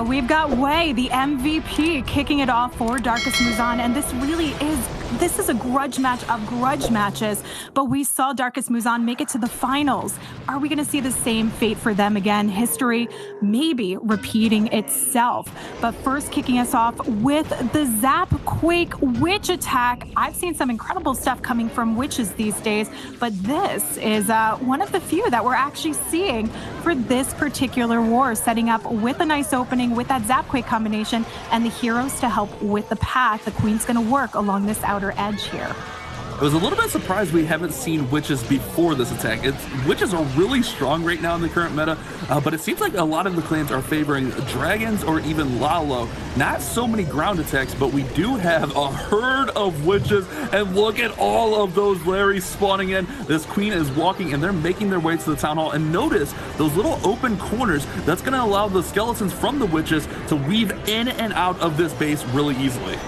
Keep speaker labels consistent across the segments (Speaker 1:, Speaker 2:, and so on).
Speaker 1: We've got Wei, the MVP, kicking it off for Darkest MuZhan, and this is a grudge match of grudge matches, but we saw Darkest MuZhan make it to the finals. Are we going to see the same fate for them again? History maybe repeating itself. But first, kicking us off with the Zap Quake Witch attack. I've seen some incredible stuff coming from witches these days, but this is one of the few that we're actually seeing for this particular war, setting up with a nice opening with that Zap Quake combination and the heroes to help with the path. The Queen's going to work along this outer edge here.
Speaker 2: I was a little bit surprised we haven't seen witches before this attack. Witches are really strong right now in the current meta, but it seems like a lot of the clans are favoring dragons or even Lalo. Not so many ground attacks, but we do have a herd of witches, and look at all of those Larrys spawning in. This Queen is walking, and they're making their way to the town hall, and notice those little open corners. That's going to allow the skeletons from the witches to weave in and out of this base really easily.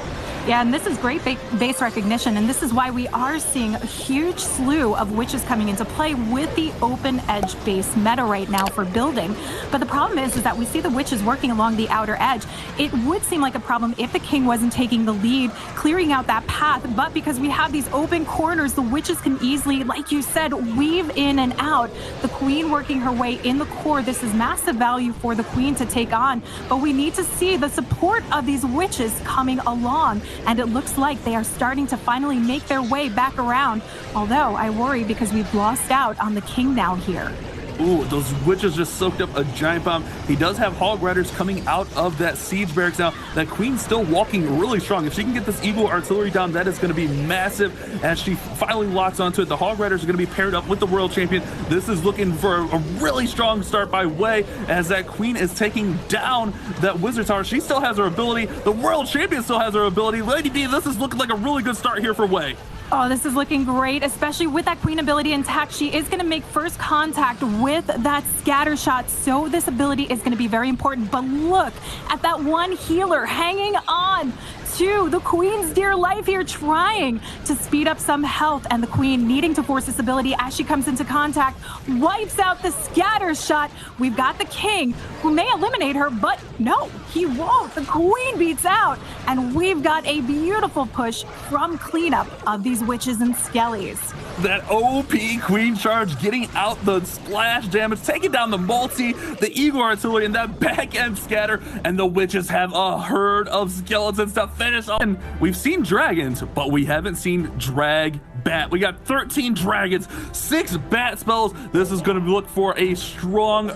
Speaker 1: Yeah, and this is great base recognition, and this is why we are seeing a huge slew of witches coming into play with the open edge base meta right now for building. But the problem is that we see the witches working along the outer edge. It would seem like a problem if the king wasn't taking the lead, clearing out that path, but because we have these open corners, the witches can easily, like you said, weave in and out. The Queen working her way in the core. This is massive value for the Queen to take on, but we need to see the support of these witches coming along. And it looks like they are starting to finally make their way back around. Although I worry because we've lost out on the king now here.
Speaker 2: Ooh, those witches just soaked up a giant bomb. He does have hog riders coming out of that siege barracks now. That Queen's still walking really strong. If she can get this eagle artillery down, that is going to be massive as she finally locks onto it. The hog riders are going to be paired up with the world champion. This is looking for a really strong start by Wei as that Queen is taking down that wizard tower. She still has her ability. The world champion still has her ability. Lady B, this is looking like a really good start here for Wei.
Speaker 1: Oh, this is looking great, especially with that Queen ability intact. She is going to make first contact with that scatter shot, so this ability is going to be very important. But look at that one healer hanging on to the Queen's dear life here, trying to speed up some health, and the Queen needing to force this ability as she comes into contact, wipes out the scatter shot. We've got the king who may eliminate her, but no, he won't. The Queen beats out, and we've got a beautiful push from cleanup of these witches and skellies.
Speaker 2: That OP Queen charge getting out the splash damage, taking down the multi, the eagle artillery, and that back end scatter, and the witches have a herd of skeletons to finish off. And we've seen dragons, but we haven't seen drag bat. We got 13 dragons, 6 bat spells. This is going to look for a strong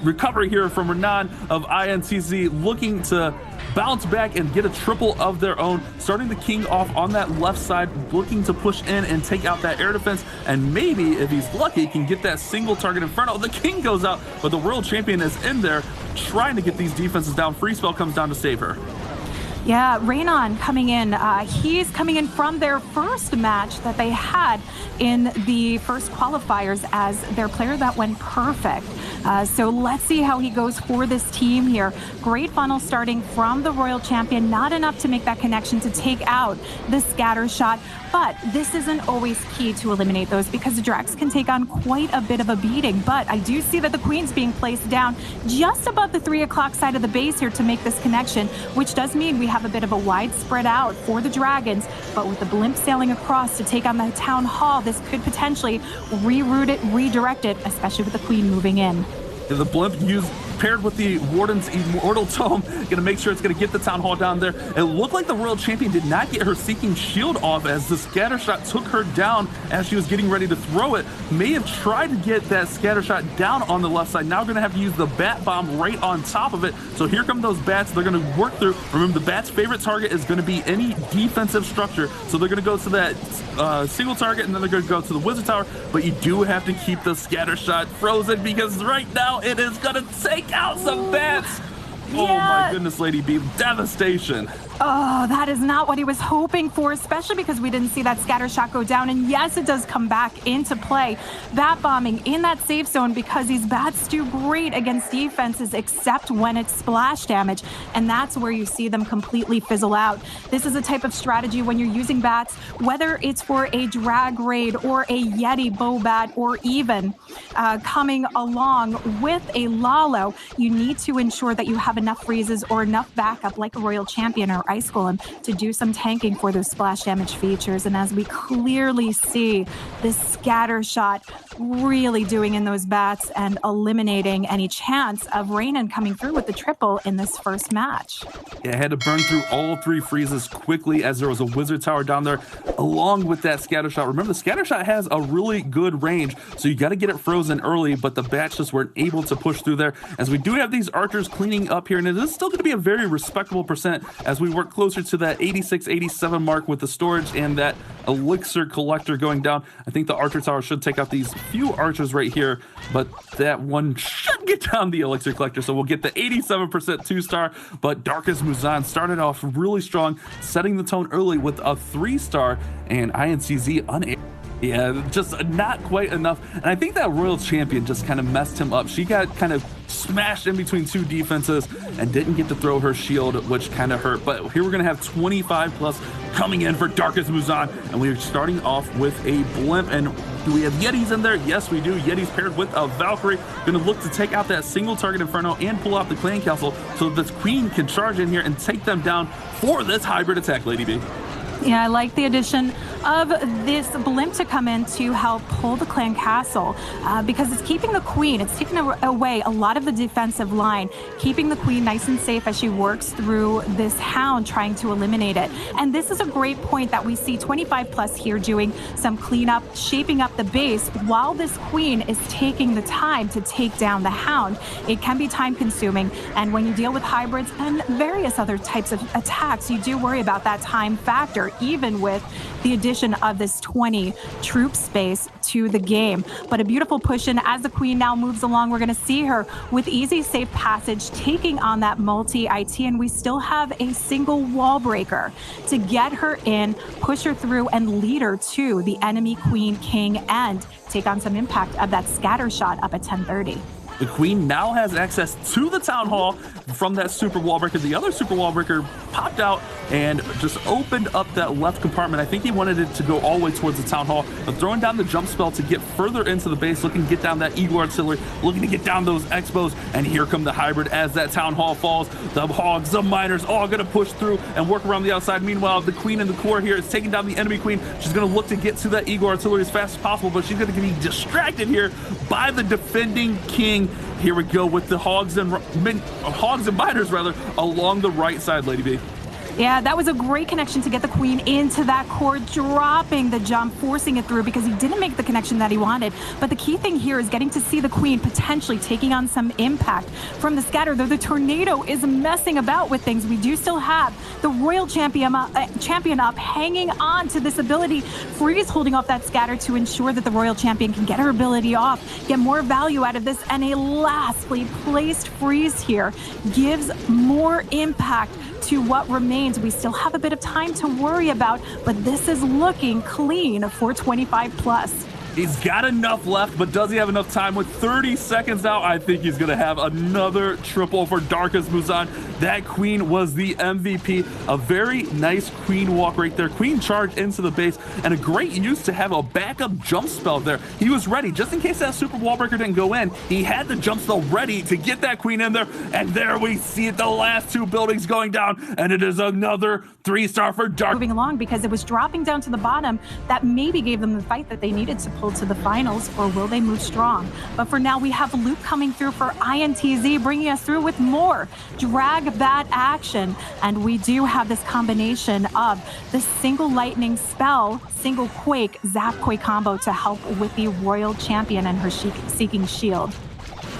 Speaker 2: recovery here from Renan of INTZ, looking to bounce back and get a triple of their own, starting the king off on that left side, looking to push in and take out that air defense, and maybe if he's lucky can get that single target in front. Oh, the king goes out, but the world champion is in there trying to get these defenses down. Free spell comes down to save her.
Speaker 1: Yeah, Raynon coming in. He's coming in from their first match that they had in the first qualifiers as their player that went perfect. So let's see how he goes for this team here. Great funnel starting from the Royal Champion. Not enough to make that connection to take out the scatter shot. But this isn't always key to eliminate those because the Drax can take on quite a bit of a beating. But I do see that the Queen's being placed down just above the 3 o'clock side of the base here to make this connection, which does mean we have a bit of a wide spread out for the dragons. But with the blimp sailing across to take on the town hall, this could potentially reroute it, redirect it, especially with the Queen moving in.
Speaker 2: The blimp paired with the Warden's Immortal Tome, gonna make sure it's gonna get the Town Hall down there. It looked like the Royal Champion did not get her Seeking Shield off as the scatter shot took her down as she was getting ready to throw it. May have tried to get that scatter shot down on the left side. Now gonna have to use the bat bomb right on top of it. So here come those bats. They're gonna work through. Remember, the bats' favorite target is gonna be any defensive structure. So they're gonna go to that single target, and then they're gonna go to the Wizard Tower. But you do have to keep the scatter shot frozen because right now it is gonna take out some bats. Yeah. Oh my goodness, Lady B, devastation.
Speaker 1: Oh, that is not what he was hoping for, especially because we didn't see that scatter shot go down. And yes, it does come back into play. Bat bombing in that safe zone because these bats do great against defenses, except when it's splash damage. And that's where you see them completely fizzle out. This is a type of strategy when you're using bats, whether it's for a drag raid or a Yeti bow bat, or even coming along with a Lalo, you need to ensure that you have enough freezes or enough backup like a Royal Champion or Ice Golem to do some tanking for those splash damage features. And as we clearly see this scatter shot really doing in those bats and eliminating any chance of Reynan coming through with the triple in this first match.
Speaker 2: Yeah, I had to burn through all 3 freezes quickly as there was a wizard tower down there along with that scatter shot. Remember, the scatter shot has a really good range, so you got to get it frozen early, but the bats just weren't able to push through there, as we do have these archers cleaning up here, and it is still going to be a very respectable percent as we work closer to that 86, 87 mark with the storage and that elixir collector going down. I think the archer tower should take out these few archers right here, but that one should get down the elixir collector, so we'll get the 87% 2-star. But Darkest MuZhan started off really strong, setting the tone early with a 3-star, and INTZ unable. Yeah, just not quite enough. And I think that Royal Champion just kind of messed him up. She got kind of smashed in between 2 defenses and didn't get to throw her shield, which kind of hurt. But here we're going to have 25 plus coming in for Darkest MuZhan. And we're starting off with a blimp. And do we have Yetis in there? Yes, we do. Yetis paired with a Valkyrie. Going to look to take out that single target Inferno and pull out the Clan Castle so that this Queen can charge in here and take them down for this hybrid attack, Lady B.
Speaker 1: Yeah, I like the addition of this blimp to come in to help pull the Clan Castle because it's keeping the Queen, it's taking away a lot of the defensive line, keeping the Queen nice and safe as she works through this Hound trying to eliminate it. And this is a great point that we see 25 plus here doing some cleanup, shaping up the base while this Queen is taking the time to take down the Hound. It can be time consuming, and when you deal with hybrids and various other types of attacks, you do worry about that time factor, even with the addition of this 20 troop space to the game. But a beautiful push in as the Queen now moves along. We're going to see her with easy, safe passage, taking on that multi-IT, and we still have a single wall breaker to get her in, push her through, and lead her to the enemy Queen King and take on some impact of that scatter shot up at 1030.
Speaker 2: The Queen now has access to the Town Hall from that super wall breaker. The other super wall breaker popped out and just opened up that left compartment. I think he wanted it to go all the way towards the Town Hall, but throwing down the jump spell to get further into the base, looking to get down that Eagle Artillery, looking to get down those Expos, and here come the hybrid as that Town Hall falls. The Hogs, the Miners, all gonna push through and work around the outside. Meanwhile, the Queen in the core here is taking down the enemy Queen. She's gonna look to get to that Eagle Artillery as fast as possible, but she's gonna be distracted here by the defending King. Here we go with the Hogs and Miners rather along the right side, Lady B.
Speaker 1: Yeah, that was a great connection to get the Queen into that core, dropping the jump, forcing it through because he didn't make the connection that he wanted. But the key thing here is getting to see the Queen potentially taking on some impact from the scatter. Though the tornado is messing about with things, we do still have the Royal Champion up, hanging on to this ability. Freeze holding off that scatter to ensure that the Royal Champion can get her ability off, get more value out of this, and a lastly placed freeze here gives more impact to what remains. We still have a bit of time to worry about, but this is looking clean for 25 plus.
Speaker 2: He's got enough left, but does he have enough time? With 30 seconds now, I think he's going to have another triple for Darkest MuZhan. That Queen was the MVP. A very nice Queen walk right there. Queen charge into the base, and a great use to have a backup jump spell there. He was ready, just in case that super wall breaker didn't go in. He had the jump spell ready to get that Queen in there, and there we see it, the last 2 buildings going down, and it is another 3-star for Dark.
Speaker 1: Moving along because it was dropping down to the bottom. That maybe gave them the fight that they needed to pull to the finals, or will they move strong? But for now, we have Luke coming through for INTZ, bringing us through with more drag bat action. And we do have this combination of the single lightning spell, single quake, zap quake combo to help with the Royal Champion and her seeking shield.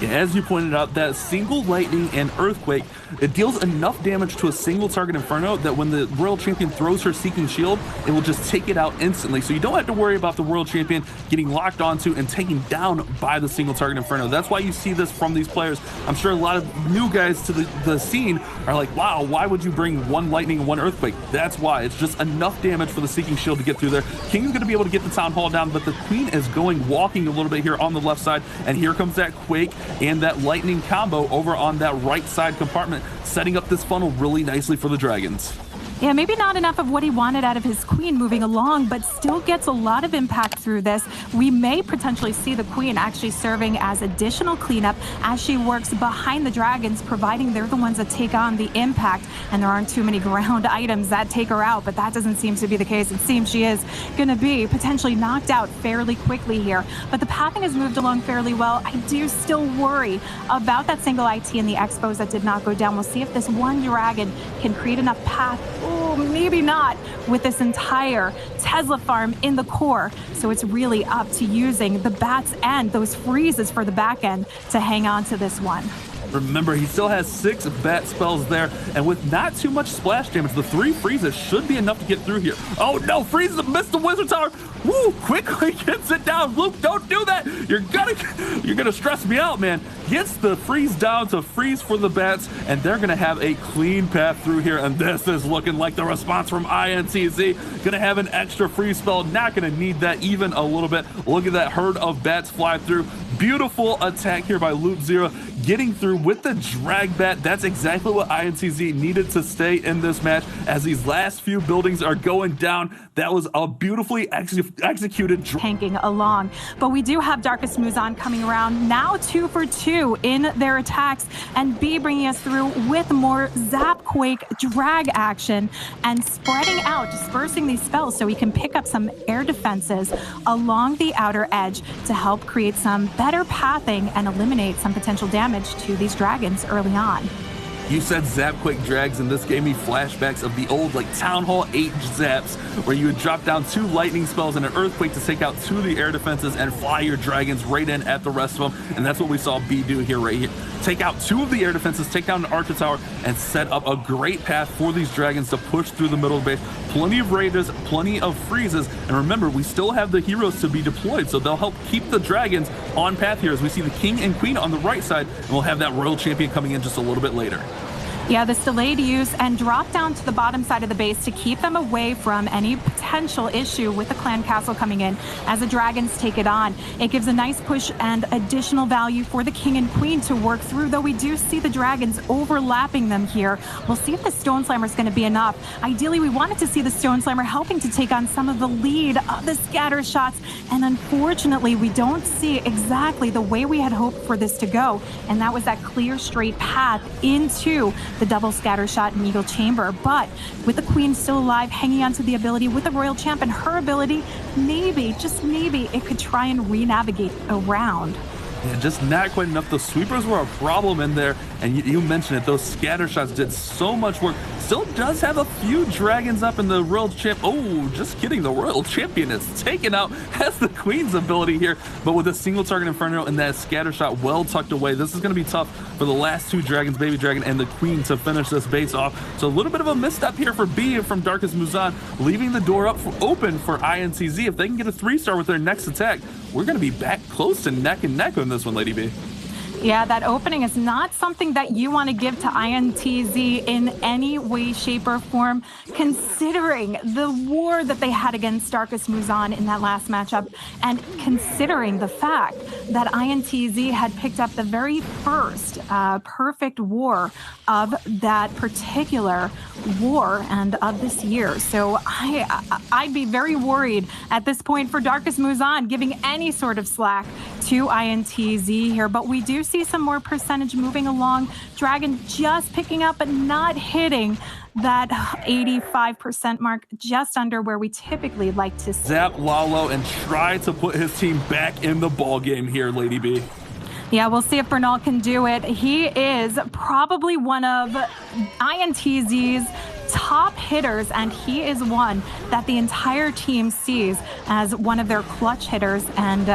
Speaker 2: As you pointed out, that single lightning and earthquake, it deals enough damage to a single target Inferno that when the World Champion throws her Seeking Shield, it will just take it out instantly. So you don't have to worry about the World Champion getting locked onto and taken down by the single target Inferno. That's why you see this from these players. I'm sure a lot of new guys to the scene are like, wow, why would you bring one lightning and one earthquake? That's why. It's just enough damage for the Seeking Shield to get through there. King's going to be able to get the Town Hall down, but the Queen is walking a little bit here on the left side, and here comes that Quake and that lightning combo over on that right side compartment, setting up this funnel really nicely for the Dragons.
Speaker 1: Yeah, maybe not enough of what he wanted out of his Queen moving along, but still gets a lot of impact through this. We may potentially see the Queen actually serving as additional cleanup as she works behind the Dragons, providing they're the ones that take on the impact, and there aren't too many ground items that take her out, but that doesn't seem to be the case. It seems she is going to be potentially knocked out fairly quickly here, but the pathing has moved along fairly well. I do still worry about that single IT and the Expos that did not go down. We'll see if this one Dragon can create enough path. Oh, maybe not with this entire Tesla farm in the core. So it's really up to using the bats and those freezes for the back end to hang on to this one.
Speaker 2: Remember, he still has 6 bat spells there, and with not too much splash damage, the 3 freezes should be enough to get through here. Oh no, freezes missed the wizard tower. Woo, quickly gets it down. Luke, don't do that. You're gonna stress me out, man. Gets the freeze down to freeze for the bats, and they're gonna have a clean path through here, and this is looking like the response from INTZ. Gonna have an extra freeze spell, not gonna need that even a little bit. Look at that herd of bats fly through. Beautiful attack here by Loop Zero, getting through with the drag bat. That's exactly what INTZ needed to stay in this match as these last few buildings are going down. That was a beautifully executed
Speaker 1: tanking along, but we do have Darkest MuZhan coming around now, 2 for 2 in their attacks, and B bringing us through with more Zap Quake drag action and spreading out, dispersing these spells so we can pick up some air defenses along the outer edge to help create some better pathing and eliminate some potential damage to these Dragons early on.
Speaker 2: You said Zap Quake drags, and this gave me flashbacks of the old Town Hall 8 zaps, where you would drop down 2 lightning spells and an earthquake to take out 2 of the air defenses and fly your Dragons right in at the rest of them. And that's what we saw B do here, right here. Take out 2 of the air defenses, take down an Archer Tower, and set up a great path for these Dragons to push through the middle of the base. Plenty of rages, plenty of freezes, and remember, we still have the heroes to be deployed, so they'll help keep the Dragons on path here as we see the King and Queen on the right side, and we'll have that Royal Champion coming in just a little bit later.
Speaker 1: Yeah, this delayed use and drop down to the bottom side of the base to keep them away from any potential issue with the clan castle coming in as the Dragons take it on. It gives a nice push and additional value for the King and Queen to work through, though we do see the Dragons overlapping them here. We'll see if the Stone Slammer is going to be enough. Ideally, we wanted to see the Stone Slammer helping to take on some of the lead of the scatter shots, and unfortunately, we don't see exactly the way we had hoped for this to go, and that was that clear, straight path into the double scatter shot and Eagle Chamber. But with the Queen still alive, hanging on to the ability with the Royal Champ and her ability, maybe, just maybe, it could try and re-navigate around.
Speaker 2: Yeah, just not quite enough. The sweepers were a problem in there, and you mentioned it. Those scatter shots did so much work. Still does have a few Dragons up in the Royal Champ. Oh, just kidding. The Royal Champion is taken out. Has the Queen's ability here, but with a single target Inferno and that scatter shot well tucked away, this is going to be tough for the last 2 Dragons, Baby Dragon and the Queen, to finish this base off. So a little bit of a misstep here for B from Darkest MuZhan, leaving the door open for INTZ. If they can get a 3-star with their next attack, we're going to be back close to neck and neck on this one, Lady B.
Speaker 1: Yeah, that opening is not something that you want to give to INTZ in any way, shape, or form, considering the war that they had against Darkest MuZhan in that last matchup, and considering the fact that INTZ had picked up the very first perfect war of that particular war and of this year. So I'd be very worried at this point for Darkest MuZhan giving any sort of slack to INTZ here, but we do see some more percentage moving along. Dragon just picking up but not hitting that 85% mark, just under where we typically like to see.
Speaker 2: Zap Lalo and try to put his team back in the ball game here, Lady B.
Speaker 1: Yeah, we'll see if Bernal can do it. He is probably one of INTZ's top hitters, and he is one that the entire team sees as one of their clutch hitters and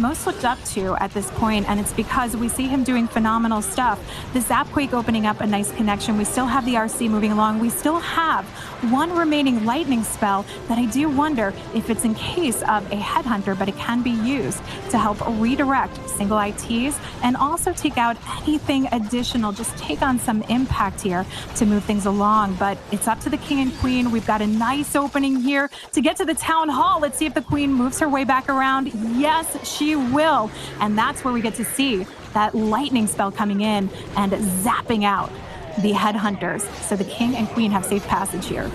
Speaker 1: most looked up to at this point. And it's because we see him doing phenomenal stuff. The Zapquake opening up a nice connection. We still have the RC moving along. We still have one remaining lightning spell that I do wonder if it's in case of a headhunter, but it can be used to help redirect single ITs and also take out anything additional, just take on some impact here to move things along. But it's up to the king and queen. We've got a nice opening here to get to the town hall. Let's see if the queen moves her way back around. Yes, she will. And that's where we get to see that lightning spell coming in and zapping out the headhunters. So the king and queen have safe passage here.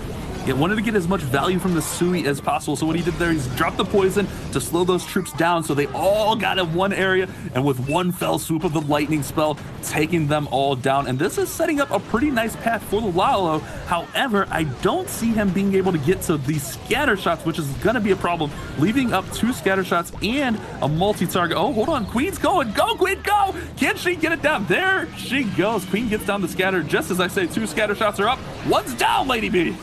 Speaker 2: He wanted to get as much value from the Sui as possible, so what he did there, he's dropped the poison to slow those troops down so they all got in one area, and with one fell swoop of the lightning spell, taking them all down. And this is setting up a pretty nice path for the Lalo. However, I don't see him being able to get to these scatter shots, which is going to be a problem, leaving up 2 scatter shots and a multi-target. Oh, hold on, Queen's going. Go, Queen, go! Can she get it down? There she goes. Queen gets down the scatter just as I say 2 scatter shots are up. 1's down, Lady B.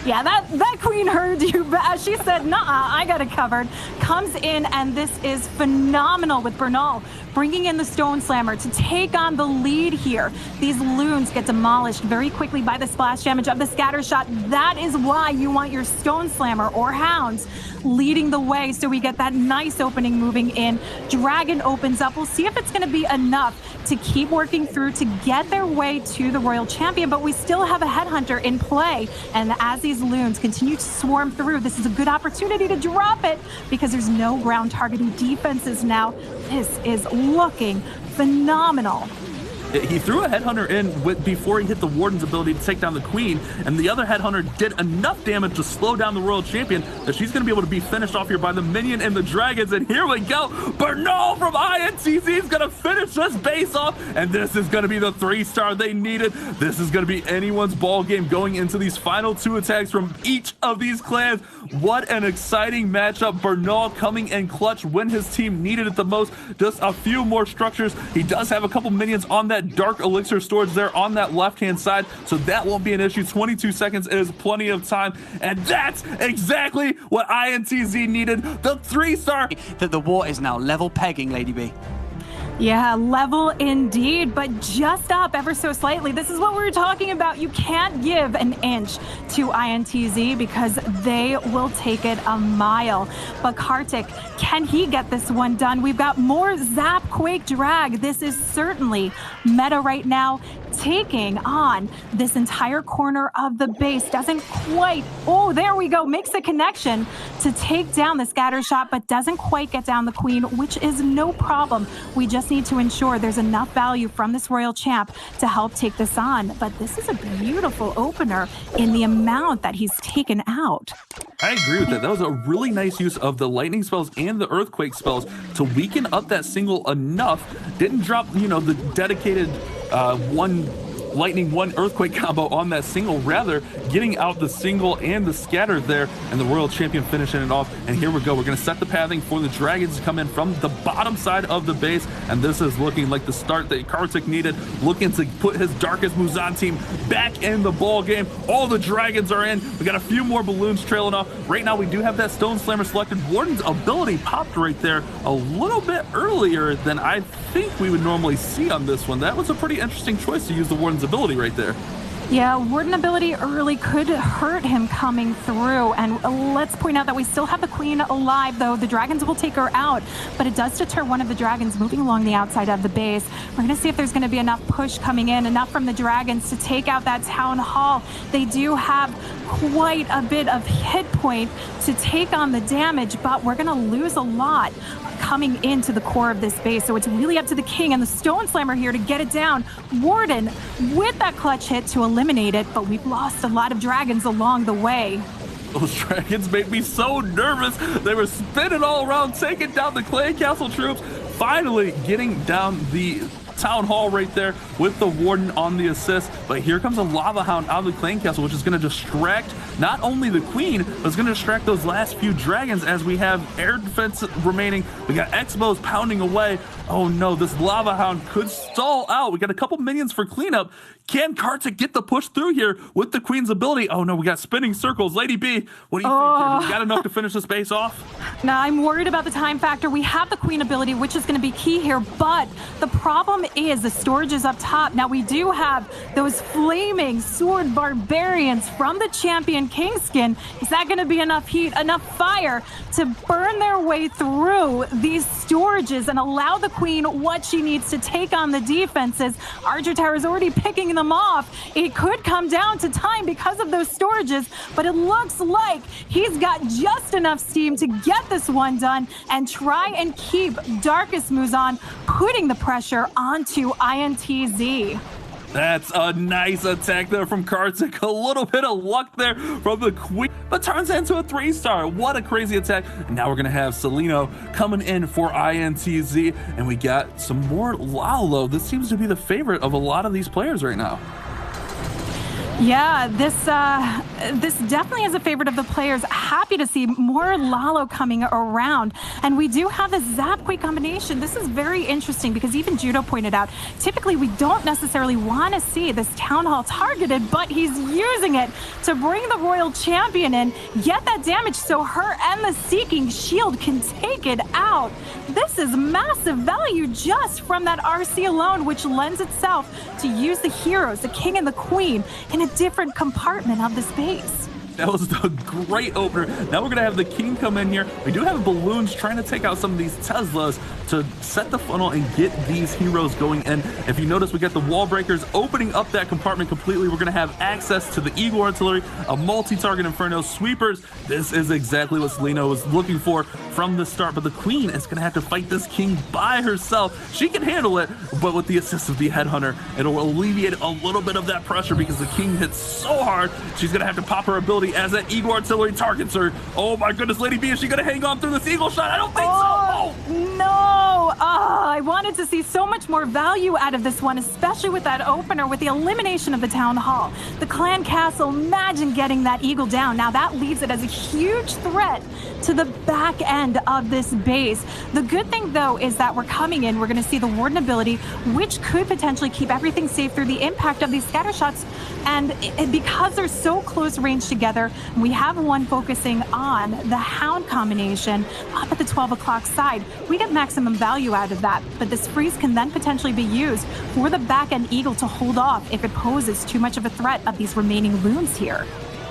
Speaker 1: Yeah, that queen heard you. She said, nah, I got it covered. Comes in, and this is phenomenal with Bernal bringing in the Stone Slammer to take on the lead here. These loons get demolished very quickly by the splash damage of the scatter shot. That is why you want your Stone Slammer or Hounds leading the way, so we get that nice opening moving in. Dragon opens up. We'll see if it's going to be enough to keep working through to get their way to the Royal Champion, but we still have a Headhunter in play, and as these loons continue to swarm through, this is a good opportunity to drop it because there's no ground targeting defenses now. This is looking phenomenal.
Speaker 2: He threw a Headhunter in before he hit the Warden's ability to take down the Queen, and the other Headhunter did enough damage to slow down the Royal Champion that she's going to be able to be finished off here by the Minion and the Dragons. And here we go. Bernal from INTZ is going to finish this base off, and this is going to be the 3-star they needed. This is going to be anyone's ball game going into these final 2 attacks from each of these clans. What an exciting matchup. Bernal coming in clutch when his team needed it the most. Just a few more structures. He does have a couple minions on that dark elixir storage there on that left-hand side, so that won't be an issue. 22 seconds is plenty of time, and that's exactly what INTZ needed. The 3-star.
Speaker 3: That the war is now level pegging, Lady B.
Speaker 1: Yeah, level indeed, but just up ever so slightly. This is what we were talking about. You can't give an inch to INTZ because they will take it a mile. But Kartik, can he get this one done? We've got more Zap Quake Drag. This is certainly meta right now. Taking on this entire corner of the base. Doesn't quite, oh, there we go. Makes the connection to take down the scatter shot, but doesn't quite get down the Queen, which is no problem. We just need to ensure there's enough value from this Royal Champ to help take this on. But this is a beautiful opener in the amount that he's taken out.
Speaker 2: I agree with that. That was a really nice use of the lightning spells and the earthquake spells to weaken up that single enough. Didn't drop, you know, the dedicated one lightning, one earthquake combo on that single, rather getting out the single and the scatter there, and the Royal Champion finishing it off. And here we go. We're going to set the pathing for the Dragons to come in from the bottom side of the base, and this is looking like the start that Kartik needed, looking to put his darkest MuZhan team back in the ball game. All the Dragons are in. We got a few more balloons trailing off. Right now we do have that Stone Slammer selected. Warden's ability popped right there a little bit earlier than I think we would normally see on this one. That was a pretty interesting choice to use the Warden's ability right there.
Speaker 1: Yeah, Warden ability early could hurt him coming through. And let's point out that we still have the Queen alive, though. The Dragons will take her out, but it does deter one of the Dragons moving along the outside of the base. We're going to see if there's going to be enough push coming in, enough from the Dragons to take out that Town Hall. They do have quite a bit of hit point to take on the damage, but we're going to lose a lot coming into the core of this base. So it's really up to the King and the Stone Slammer here to get it down. Warden with that clutch hit to eliminate it, but we've lost a lot of Dragons along the way.
Speaker 2: Those Dragons made me so nervous. They were spinning all around, taking down the Clan Castle troops, finally getting down the Town Hall right there with the Warden on the assist. But here comes a Lava Hound out of the Clan Castle, which is going to distract not only the Queen, but it's going to distract those last few Dragons as we have air defense remaining. We got X-Bows pounding away. Oh no, this Lava Hound could stall out. We got a couple minions for cleanup. Can Kartik get the push through here with the Queen's ability? Oh no, we got spinning circles. Lady B, what do you think here? Do we got enough to finish this base off?
Speaker 1: Now, I'm worried about the time factor. We have the Queen ability, which is going to be key here, but the problem is the storage is up top. Now, we do have those flaming sword barbarians from the champion Kingskin. Is that going to be enough heat, enough fire to burn their way through these storages and allow the Queen what she needs to take on the defenses? Archer Tower is already picking them off. It could come down to time because of those storages, but it looks like he's got just enough steam to get this one done and try and keep Darkest MuZhan putting the pressure onto INTZ.
Speaker 2: That's a nice attack there from Kartik. A little bit of luck there from the Queen, but turns into a 3-star. What a crazy attack. And now we're going to have Celino coming in for INTZ, and we got some more Lalo. This seems to be the favorite of a lot of these players right now.
Speaker 1: Yeah, this definitely is a favorite of the players. Happy to see more Lalo coming around. And we do have the Zapquake combination. This is very interesting because even Judo pointed out, typically we don't necessarily want to see this Town Hall targeted, but he's using it to bring the Royal Champion in, get that damage so her and the Seeking Shield can take it out. This is massive value just from that RC alone, which lends itself to use the heroes, the King and the Queen, in a different compartment of the space.
Speaker 2: That was a great opener. Now we're going to have the King come in here. We do have balloons trying to take out some of these Teslas to set the funnel and get these heroes going in. If you notice, we got the wall breakers opening up that compartment completely. We're going to have access to the Eagle Artillery, a multi-target Inferno, sweepers. This is exactly what Celino was looking for from the start, but the Queen is going to have to fight this King by herself. She can handle it, but with the assist of the Headhunter, it'll alleviate a little bit of that pressure because the King hits so hard. She's going to have to pop her ability as that Eagle Artillery targets her. Oh my goodness, Lady B, is she going to hang on through this Eagle shot? I don't think so. Oh,
Speaker 1: no. I wanted to see so much more value out of this one, especially with that opener, with the elimination of the Town Hall. The Clan Castle, imagine getting that Eagle down. Now that leaves it as a huge threat to the back end of this base. The good thing, though, is that we're coming in. We're going to see the Warden ability, which could potentially keep everything safe through the impact of these scatter shots. And because they're so close range together, we have one focusing on the Hound combination up at the 12 o'clock side. We get maximum value out of that, but this freeze can then potentially be used for the back-end Eagle to hold off if it poses too much of a threat of these remaining loons here.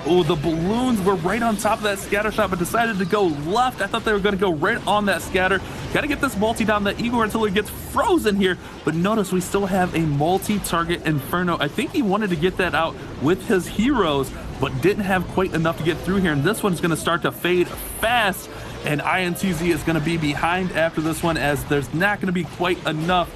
Speaker 2: Oh, the balloons were right on top of that scatter shot, but decided to go left. I thought they were going to go right on that scatter. Got to get this multi down. The Eagle Artillery gets frozen here, but notice we still have a multi-target Inferno. I think he wanted to get that out with his heroes, but didn't have quite enough to get through here. And this one's going to start to fade fast, and INTZ is going to be behind after this one, as there's not going to be quite enough.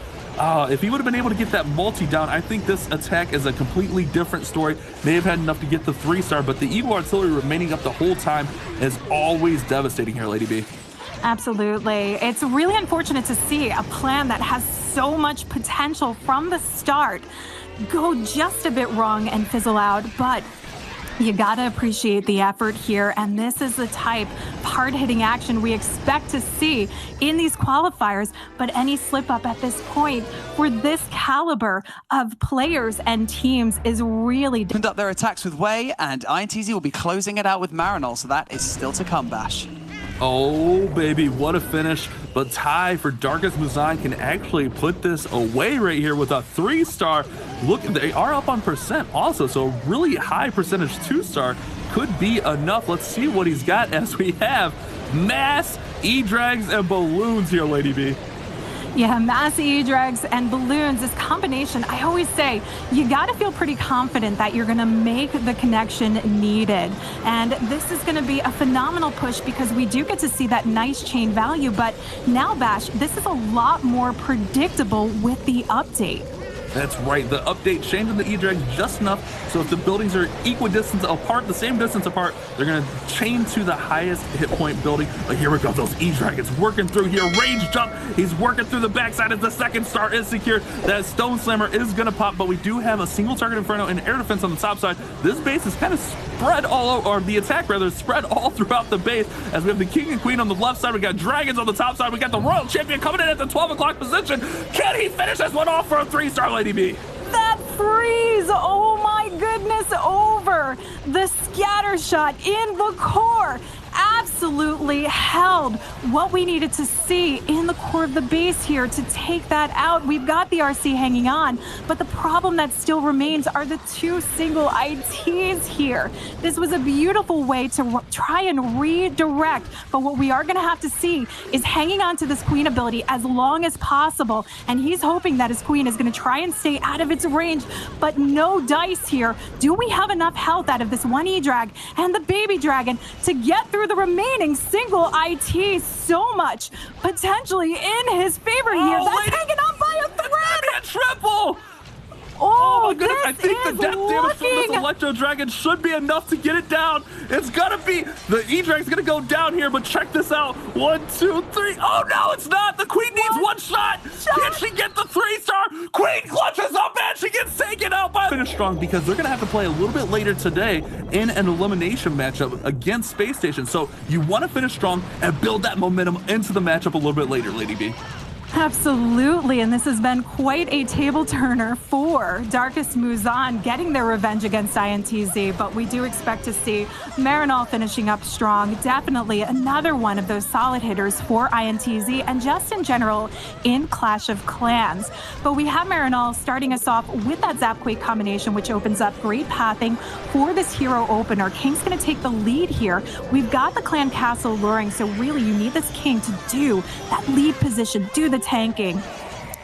Speaker 2: If he would have been able to get that multi down, I think this attack is a completely different story. May have had enough to get the 3-star, but the Eagle Artillery remaining up the whole time is always devastating here, Lady B.
Speaker 1: Absolutely. It's really unfortunate to see a plan that has so much potential from the start go just a bit wrong and fizzle out, but you gotta appreciate the effort here, and this is the type of hard-hitting action we expect to see in these qualifiers, but any slip-up at this point for this caliber of players and teams is really...
Speaker 3: Opened up their attacks with Wei, and INTZ will be closing it out with Marinol, so that is still to come, Bash.
Speaker 2: Oh, baby, what a finish. But Ty for Darkest MuZhan can actually put this away right here with a 3-star. Look, they are up on percent also, so a really high percentage 2-star could be enough. Let's see what he's got, as we have mass E-Drags and balloons here, Lady B.
Speaker 1: Yeah, mass E-Drags and balloons, this combination, I always say, you got to feel pretty confident that you're going to make the connection needed. And this is going to be a phenomenal push because we do get to see that nice chain value. But now, Bash, this is a lot more predictable with the update.
Speaker 2: That's right, the update changing the E-Drag just enough, so if the buildings are equidistant apart, the same distance apart, they're going to chain to the highest hit point building. But here we go, those E-Dragons working through here, range jump, he's working through the backside as the 2nd star is secured. That Stone Slammer is going to pop, but we do have a single target Inferno and air defense on the top side. This base is kind of spread all over, or the attack rather, is spread all throughout the base, as we have the King and Queen on the left side, we got Dragons on the top side, we got the Royal Champion coming in at the 12 o'clock position. Can he finish this one off for a 3-star, Lady B?
Speaker 1: That freeze. Oh my goodness, over the scatter shot in the core. Absolutely held what we needed to see in the core of the base here to take that out. We've got the RC hanging on, but the problem that still remains are the two single ITs here. This was a beautiful way to try and redirect, but what we are going to have to see is hanging on to this queen ability as long as possible, and he's hoping that his queen is going to try and stay out of its range, but no dice here. Do we have enough health out of this one E-Drag and the baby dragon to get through the remaining single IT? So much potentially in his favor here. That's hanging on by a thread.
Speaker 2: A triple.
Speaker 1: Oh
Speaker 2: my goodness, I think the death damage from this Electro Dragon should be enough to get it down. It's gonna be, the E-Drag's gonna go down here, but check this out. 1, 2, 3. Oh no, it's not. The Queen needs one shot. Can she get the 3-star? Queen clutches up and she gets taken out by Finish Strong, because they're gonna have to play a little bit later today in an elimination matchup against Space Station. So you wanna finish strong and build that momentum into the matchup a little bit later, Lady B.
Speaker 1: Absolutely, and this has been quite a table turner for Darkest MuZhan getting their revenge against INTZ, but we do expect to see Marinol finishing up strong. Definitely another one of those solid hitters for INTZ and just in general in Clash of Clans. But we have Marinol starting us off with that Zapquake combination, which opens up great pathing for this hero opener. King's going to take the lead here. We've got the clan castle luring, so really you need this King to do that lead position, do the tanking.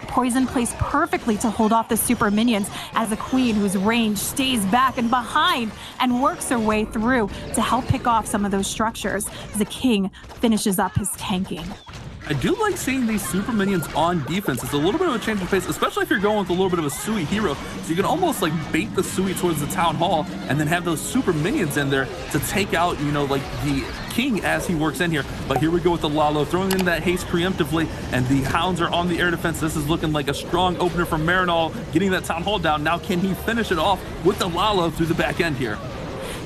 Speaker 1: Poison placed perfectly to hold off the super minions as a queen whose range stays back and behind and works her way through to help pick off some of those structures as the King finishes up his tanking.
Speaker 2: I do like seeing these super minions on defense. It's a little bit of a change of pace, especially if you're going with a little bit of a Sui hero. So you can almost like bait the Sui towards the town hall and then have those super minions in there to take out, you know, like the King as he works in here. But here we go with the Lalo, throwing in that haste preemptively, and the Hounds are on the air defense. This is looking like a strong opener from Marinol, getting that town hall down. Now can he finish it off with the Lalo through the back end here?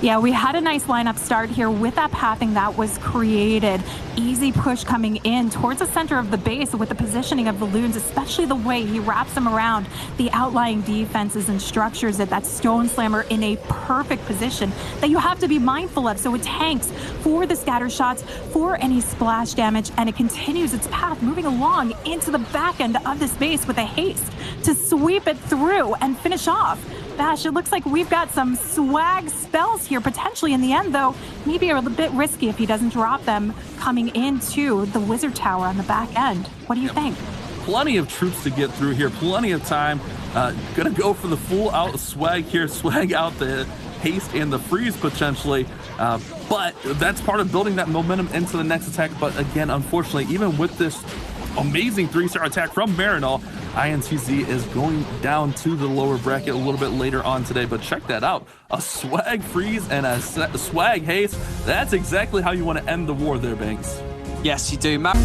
Speaker 1: Yeah, we had a nice lineup start here with that pathing that was created. Easy push coming in towards the center of the base with the positioning of the loons, especially the way he wraps them around the outlying defenses and structures at that Stone Slammer in a perfect position that you have to be mindful of. So it tanks for the scatter shots, for any splash damage, and it continues its path moving along into the back end of this base with a haste to sweep it through and finish off. Bash, it looks like we've got some swag spells here potentially in the end, though maybe a little bit risky if he doesn't drop them coming into the wizard tower on the back end. What do you think?
Speaker 2: Plenty of troops to get through here, plenty of time. Gonna go for the full out swag here, swag out the haste and the freeze potentially, but that's part of building that momentum into the next attack. But again, unfortunately, even with this amazing 3-star attack from Marinol, INTZ is going down to the lower bracket a little bit later on today. But check that out, a swag freeze and a swag haste. That's exactly how you want to end the war there, Banks.
Speaker 3: Yes, you do, Matt.